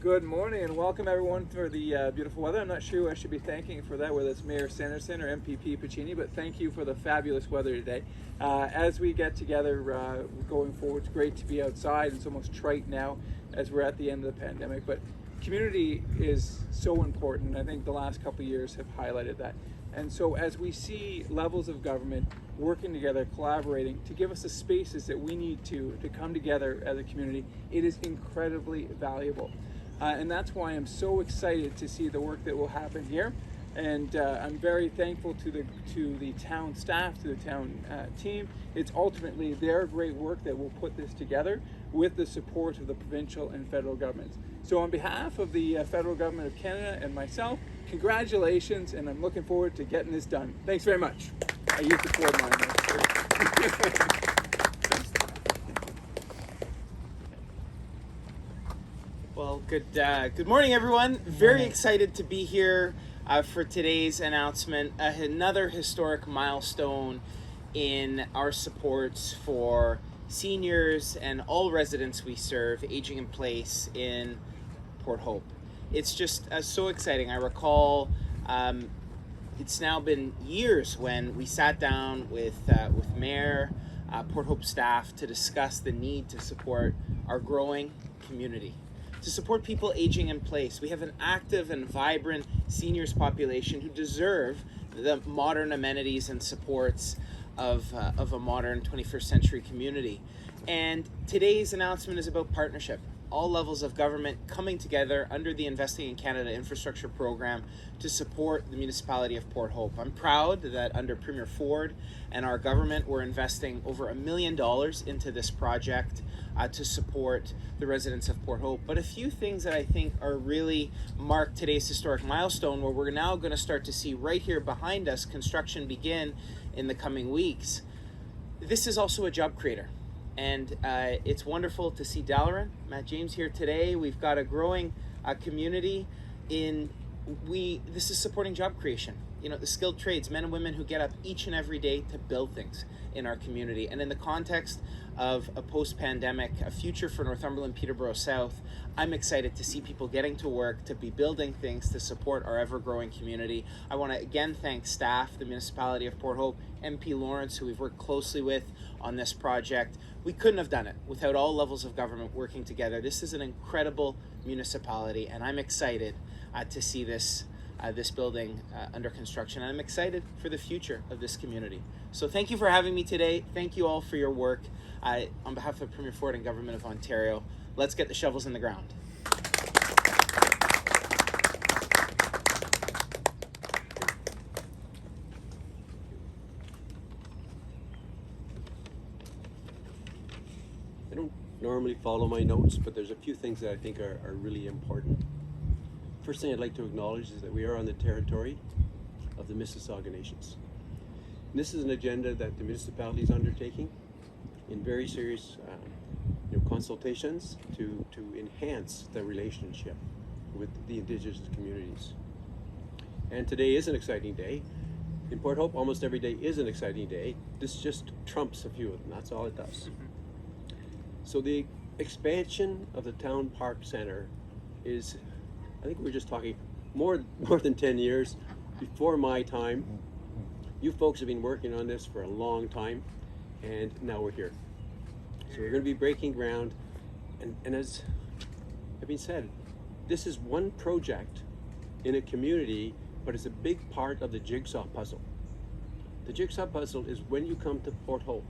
Good morning and welcome everyone for the beautiful weather. I'm not sure who I should be thanking for that, whether it's Mayor Sanderson or MPP Piccini, but thank you for the fabulous weather today. As we get together going forward, it's great to be outside. It's almost trite now as we're at the end of the pandemic, but community is so important. I think the last couple of years have highlighted that. And so as we see levels of government working together, collaborating to give us the spaces that we need to come together as a community, it is incredibly valuable. And that's why I'm so excited to see the work that will happen here. And I'm very thankful to the town staff, to the town team. It's ultimately their great work that will put this together with the support of the provincial and federal governments. So on behalf of the federal government of Canada and myself, congratulations, and I'm looking forward to getting this done. Thanks very much. I used the floor mine. Well, good morning, everyone. Very excited to be here for today's announcement. Another historic milestone in our supports for seniors and all residents we serve aging in place in Port Hope. It's just so exciting. I recall it's now been years when we sat down with Mayor, Port Hope staff to discuss the need to support our growing community, to support people aging in place. We have an active and vibrant seniors population who deserve the modern amenities and supports of a modern 21st century community. And today's announcement is about partnership. All levels of government coming together under the Investing in Canada Infrastructure Program to support the municipality of Port Hope. I'm proud that under Premier Ford and our government, we're investing over $1 million into this project to support the residents of Port Hope. But a few things that I think are really mark today's historic milestone, where we're now going to start to see right here behind us construction begin in the coming weeks. This is also a job creator. And it's wonderful to see Dalaran, Matt James here today. We've got a growing community this is supporting job creation. You know, the skilled trades, men and women who get up each and every day to build things in our community. And in the context of a post-pandemic, a future for Northumberland, Peterborough South, I'm excited to see people getting to work, to be building things, to support our ever-growing community. I want to again thank staff, the municipality of Port Hope, MP Lawrence, who we've worked closely with on this project. We couldn't have done it without all levels of government working together. This is an incredible municipality, and I'm excited to see this building under construction. And I'm excited for the future of this community. So thank you for having me today. Thank you all for your work. On behalf of Premier Ford and Government of Ontario, let's get the shovels in the ground. I don't normally follow my notes, but there's a few things that I think are really important. First thing I'd like to acknowledge is that we are on the territory of the Mississauga Nations. And this is an agenda that the municipality is undertaking in very serious consultations to enhance the relationship with the Indigenous communities. And today is an exciting day. In Port Hope, almost every day is an exciting day. This just trumps a few of them. That's all it does. So the expansion of the Town Park Centre is, I think we were just talking, more than 10 years before my time. You folks have been working on this for a long time, and now we're here. So we're going to be breaking ground, and as has been said, this is one project in a community, but it's a big part of the jigsaw puzzle. The jigsaw puzzle is when you come to Port Hope,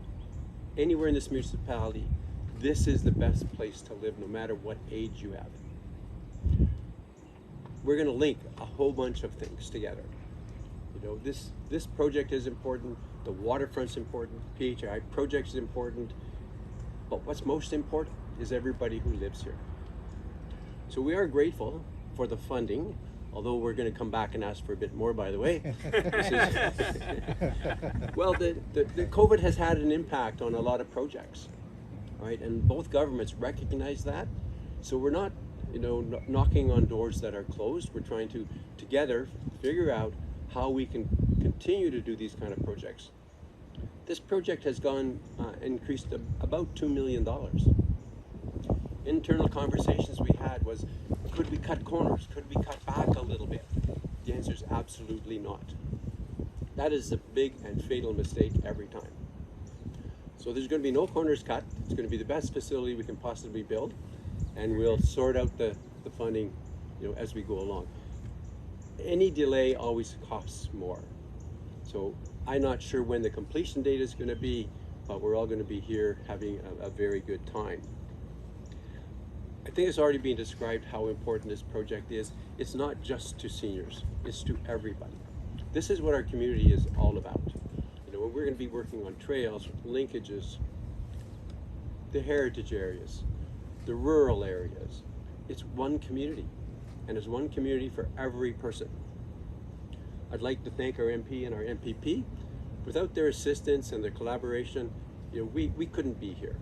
anywhere in this municipality, this is the best place to live no matter what age you have. We're going to link a whole bunch of things together. You know, this project is important, the waterfront's important, PHI project is important, but what's most important is everybody who lives here. So we are grateful for the funding, although we're going to come back and ask for a bit more, by the way. Well, the COVID has had an impact on a lot of projects, right? And both governments recognize that. So we're not, knocking on doors that are closed. We're trying to together figure out how we can continue to do these kind of projects. This project has increased about $2 million. Internal conversations we had was, could cut corners? Could we cut back a little bit? The answer is absolutely not. That is a big and fatal mistake every time. So there's going to be no corners cut. It's going to be the best facility we can possibly build, and we'll sort out the funding, as we go along. Any delay always costs more. So I'm not sure when the completion date is going to be, but we're all going to be here having a very good time. I think it's already been described how important this project is. It's not just to seniors, it's to everybody. This is what our community is all about. We're going to be working on trails, linkages, the heritage areas, the rural areas. It's one community, and it's one community for every person. I'd like to thank our MP and our MPP. Without their assistance and their collaboration, we couldn't be here.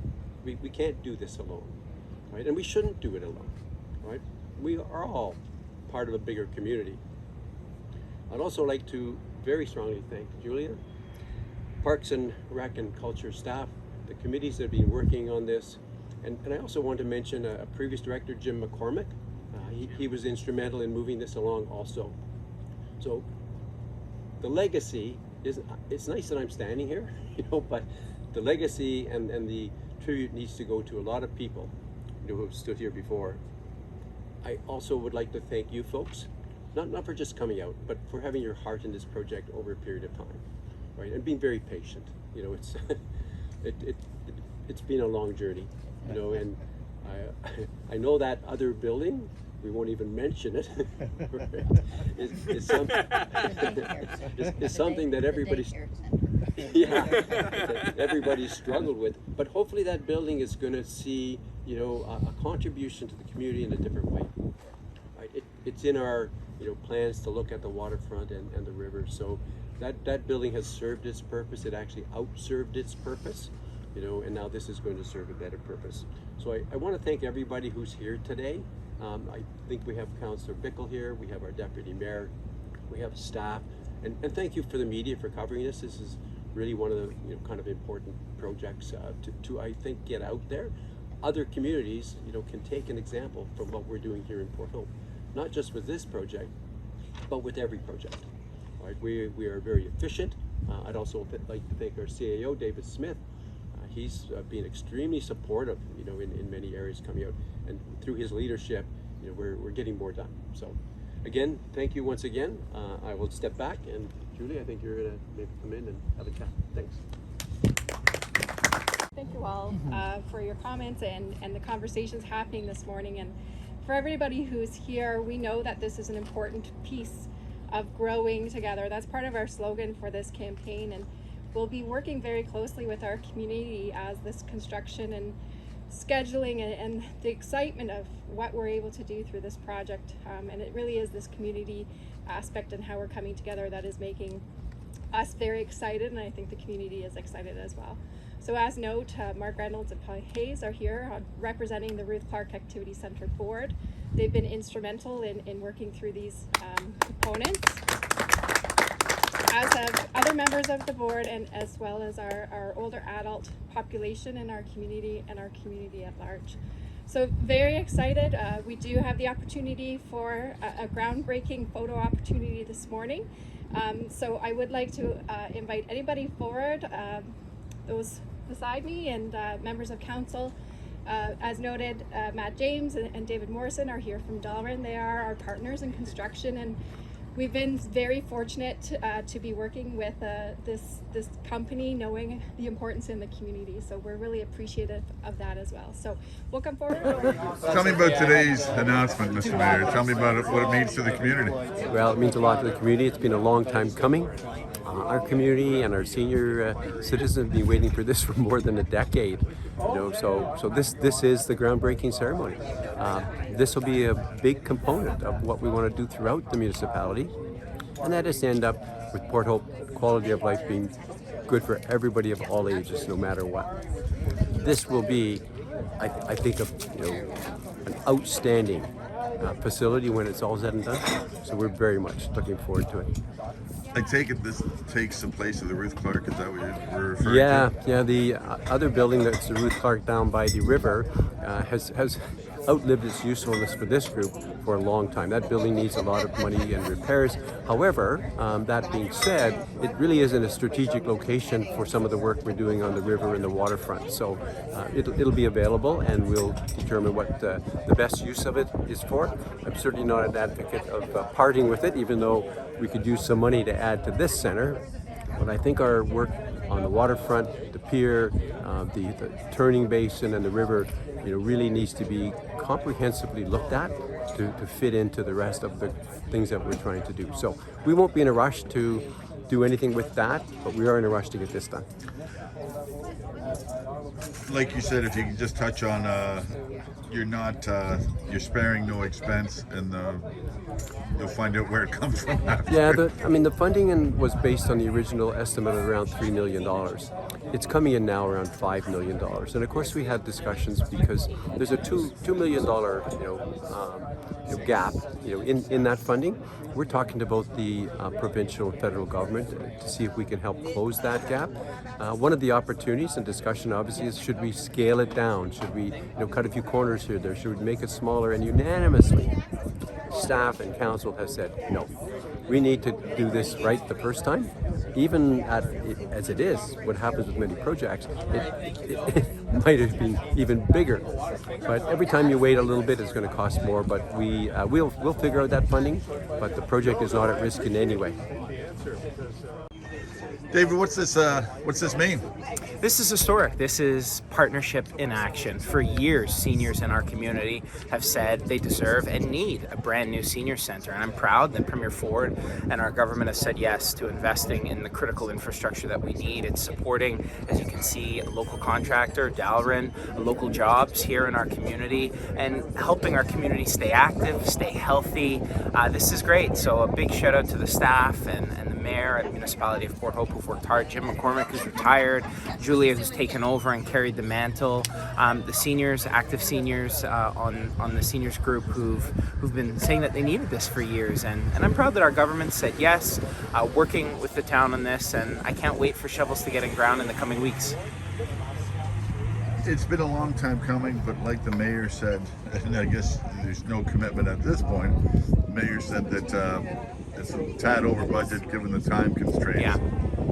We can't do this alone, right? And we shouldn't do it alone, right? We are all part of a bigger community. I'd also like to very strongly thank Julia, Parks and Rec and Culture staff, the committees that have been working on this, and I also want to mention a previous director, Jim McCormick. He was instrumental in moving this along also. So the legacy is, it's nice that I'm standing here, but the legacy and the tribute needs to go to a lot of people who have stood here before. I also would like to thank you folks, not for just coming out, but for having your heart in this project over a period of time, right? And being very patient. It's it's been a long journey, and I know that other building, we won't even mention it, is something that everybody's everybody's struggled with. But hopefully that building is going to see a contribution to the community in a different way. Right? It's in our plans to look at the waterfront and the river. So that building has served its purpose. It actually outserved its purpose. And now this is going to serve a better purpose. So I want to thank everybody who's here today. I think we have Councillor Bickle here, we have our Deputy Mayor, we have staff, and thank you for the media for covering this. This is really one of the kind of important projects to I think get out there. Other communities can take an example from what we're doing here in Port Hope, not just with this project, but with every project. Right? We are very efficient. I'd also like to thank our CAO, David Smith. He's been extremely supportive, in many areas coming out, and through his leadership, we're getting more done. So, again, thank you once again. I will step back, and Julie, I think you're gonna maybe come in and have a chat. Thanks. Thank you all for your comments and the conversations happening this morning. And for everybody who's here, we know that this is an important piece of growing together. That's part of our slogan for this campaign, and we'll be working very closely with our community as this construction and scheduling and the excitement of what we're able to do through this project. And it really is this community aspect and how we're coming together that is making us very excited, and I think the community is excited as well. So as note, Mark Reynolds and Polly Hayes are here representing the Ruth Clark Activity Centre Board. They've been instrumental in working through these components, as have other members of the board, and as well as our older adult population in our community and our community at large. So very excited. We do have the opportunity for a groundbreaking photo opportunity this morning. So I would like to invite anybody forward, those beside me and members of council. As noted, Matt James and David Morrison are here from Dahlgren. They are our partners in construction, and we've been very fortunate to be working with this company, knowing the importance in the community. So we're really appreciative of that as well. So we'll come forward. Tell me about today's announcement, Mr. Mayor. Tell me about what it means to the community. Well, it means a lot to the community. It's been a long time coming. Our community and our senior citizens have been waiting for this for more than a decade. So this is the groundbreaking ceremony. This will be a big component of what we want to do throughout the municipality, and that is to end up with Port Hope quality of life being good for everybody of all ages, no matter what. This will be, I think, an outstanding facility when it's all said and done. So we're very much looking forward to it. I take it this takes the place of the Ruth Clark. Is that what you're referring to? Yeah. The other building that's the Ruth Clark down by the river has outlived its usefulness for this group for a long time. That building needs a lot of money and repairs. However, that being said, it really is in a strategic location for some of the work we're doing on the river and the waterfront. So it'll be available, and we'll determine what the best use of it is for. I'm certainly not an advocate of parting with it, even though we could use some money to add to this center. But I think our work on the waterfront, the pier, the turning basin, and the river, really needs to be comprehensively looked at to fit into the rest of the things that we're trying to do. So we won't be in a rush to do anything with that, but we are in a rush to get this done. Like you said, if you can just touch on, you're sparing no expense, and you'll find out where it comes from after. Yeah, the funding was based on the original estimate of around $3 million. It's coming in now around $5 million, and of course we had discussions because there's a $2 million gap in that funding. We're talking to both the provincial and federal government to see if we can help close that gap. One of the opportunities and discussion obviously is, should we scale it down? Should we cut a few corners here or there? Should we make it smaller? And unanimously, staff and council has said no. We need to do this right the first time. Even as it is, what happens with many projects, it might have been even bigger. But every time you wait a little bit, it's going to cost more. But we'll figure out that funding. But the project is not at risk in any way. David, what's this mean? This is historic. This is partnership in action. For years, seniors in our community have said they deserve and need a brand new senior center. And I'm proud that Premier Ford and our government have said yes to investing in the critical infrastructure that we need. It's supporting, as you can see, a local contractor, Dalrin, local jobs here in our community, and helping our community stay active, stay healthy. This is great. So a big shout out to the staff and the mayor at the municipality of Port Hope who've worked hard. Jim McCormick, who's retired, Julia, who's taken over and carried the mantle, the seniors, active seniors on the seniors group who've been saying that they needed this for years, and I'm proud that our government said yes, working with the town on this, and I can't wait for shovels to get in ground in the coming weeks. It's been a long time coming, but like the mayor said, and I guess there's no commitment at this point, the mayor said that it's a tad over budget given the time constraints. Yeah.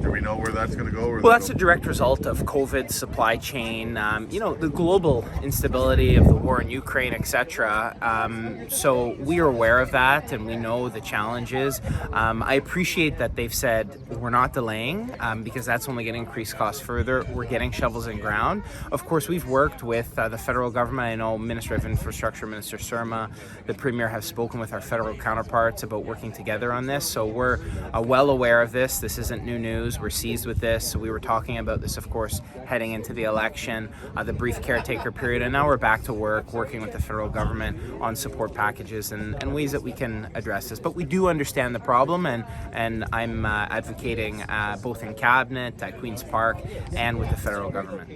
Do we know where that's going to go? Well, that's a direct result of COVID, supply chain, the global instability of the war in Ukraine, etc. So we are aware of that, and we know the challenges. I appreciate that they've said we're not delaying because that's only going to increase costs further. We're getting shovels in ground. Of course, we've worked with the federal government. I know Minister of Infrastructure, Minister Surma, the Premier have spoken with our federal counterparts about working together on this. So we're well aware of this. This isn't new news. We're seized with this. We were talking about this, of course, heading into the election, the brief caretaker period, and now we're back to work, working with the federal government on support packages and ways that we can address this. But we do understand the problem, and I'm advocating both in Cabinet, at Queen's Park, and with the federal government.